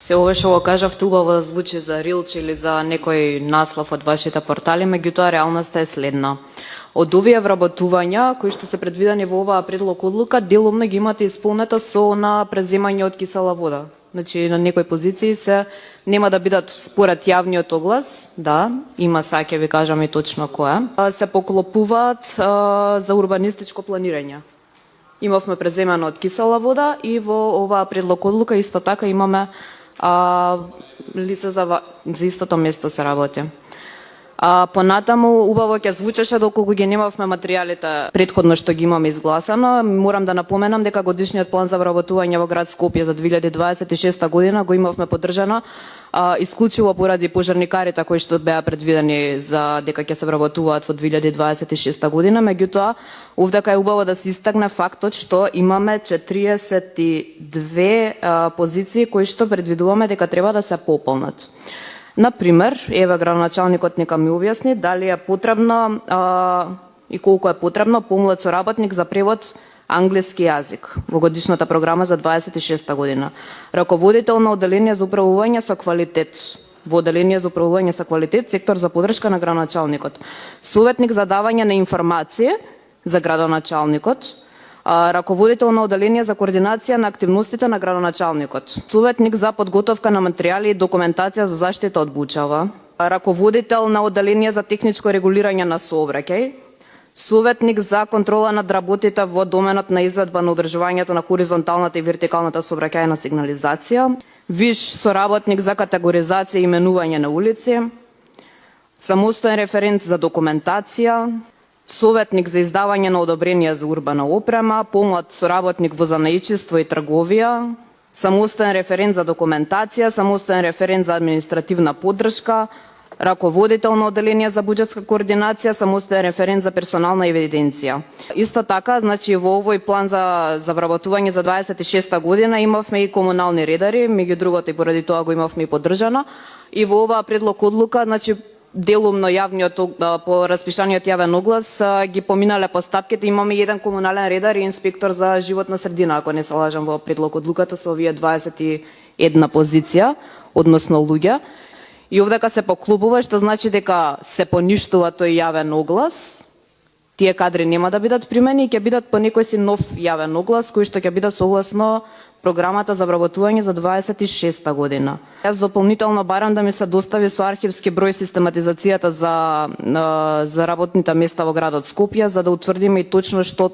Се ова што го кажавте убаво звучи за рилч или за некој наслов од вашите портали, меѓутоа реалноста е следна. Од овие вработувања кои што се предвидени во оваа предлог одлука, делумно ги имате исполнето со на преземање од кисела вода. Значи на некои позиции се нема да бидат според јавниот оглас, да, има ќе ви кажам и точно која, се поклопуваат за урбанистичко планирање. Имавме преземано од кисела вода и во оваа предлог одлука исто така имаме лица за истото место се работи. Понатаму убаво ќе звучеше доколку ги немавме материјалите претходно што ги имаме изгласано. Морам да напоменам дека годишниот план за вработување во град Скопје за 2026 година го имавме поддржано исклучиво поради пожарникарите кои што беа предвидени за дека ќе се вработуваат во 2026 година, меѓутоа овдека е убаво да се истакне фактот што имаме 42 позиции кои што предвидуваме дека треба да се пополнат. Например, еве градоначалникот нека ми објасни дали е потребно и колку е потребно помлад соработник за превод англиски јазик во годишната програма за 26 година. Раководител на оделение за управување со квалитет во оделение за управување со квалитет, сектор за поддршка на градоначалникот. Советник за давање на информации за градоначалникот, раководител на оделение за координација на активностите на градоначалникот, советник за подготовка на материјали и документација за заштита од бучава, раководител на оделение за техничко регулирање на сообраќај, советник за контрола над работите во доменот на изведба на одржувањето на хоризонталната и вертикалната сообраќајна сигнализација, виш соработник за категоризација и именување на улици, самостоен референт за документација, советник за издавање на одобрение за урбана опрема, помлад соработник во занаичество и трговија, самостоен референт за документација, самостоен референт за административна поддршка, раководител на оделение за буџетска координација, самостоен референт за персонална евиденција. Исто така, значи во овој план за вработување за 26 година имавме и комунални редари, меѓу другото и поради тоа го имавме и поддржано. И во оваа предлог одлука, значи делумно јавниот по распишаниот јавен оглас ги поминале постапките. Имаме еден комунален редар и инспектор за животна средина, ако не се лажам, во предлог одлуката со овие 21 позиција, односно луѓе. И овдека се поклопува, што значи дека се поништува тој јавен оглас. Тие кадри нема да бидат примени и ќе бидат по некој си нов јавен оглас кој што ќе биде согласно програмата за вработување за 26 година. Јас дополнително барам да ми се достави со архивски број систематизацијата за работните места во градот Скопје, за да утврдиме и точно што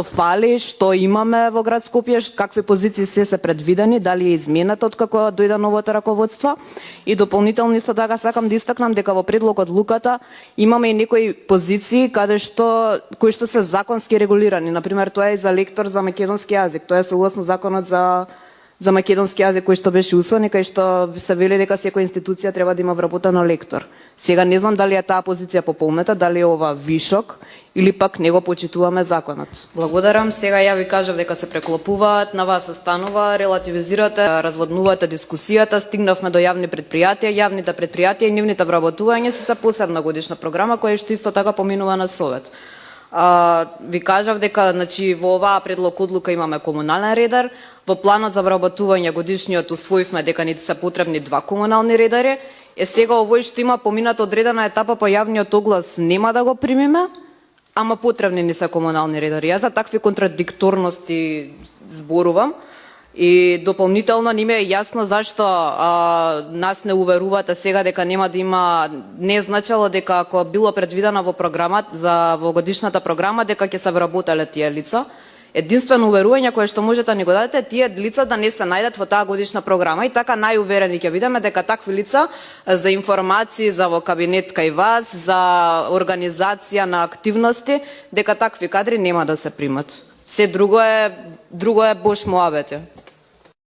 фали, што имаме во град Скопје, какви позиции се предвидени, дали е изменето од како дојде новото раководство. И дополнително исто така сакам да истакнам дека во предлог одлуката имаме и некои позиции кои што се законски регулирани. Например, тоа е за лектор за македонски јазик. Тоа е согласно законот за македонски јазик кој што беше усвоен и кај што се вели дека секоја институција треба да има вработено лектор. Сега не знам дали е таа позиција пополнета, дали е ова вишок или пак не го почитуваме законот. Благодарам. Сега ја ви кажав дека се преклопуваат, на вас останува, релативизирате, разводнувате дискусијата, стигнавме до јавни предпријатија. Јавните предпријатија и нивните вработувања се посебна годишна програма која што исто така поминува на совет. Ви кажав дека значи во оваа предлог одлука имаме комунален редар. Во планот за вработување годишниот усвоивме дека ни се потребни 2 комунални редари. Сега овој што има поминато одредена етапа по јавниот оглас нема да го примиме, ама потребни ни се комунални редари. Јас за такви контрадикторности зборувам. И дополнително не ми е јасно зашто нас не уверувате сега дека нема да има, не значело дека ако било предвидено во програмата во годишната програма дека ќе се вработеле тие лица. Единствено уверување кое што можете да ни го дадете тие лица да не се најдат во таа годишна програма и така најуверени ќе бидеме дека такви лица за информации за во кабинет кај вас, за организација на активности, дека такви кадри нема да се примат. Се друго е бош муабете.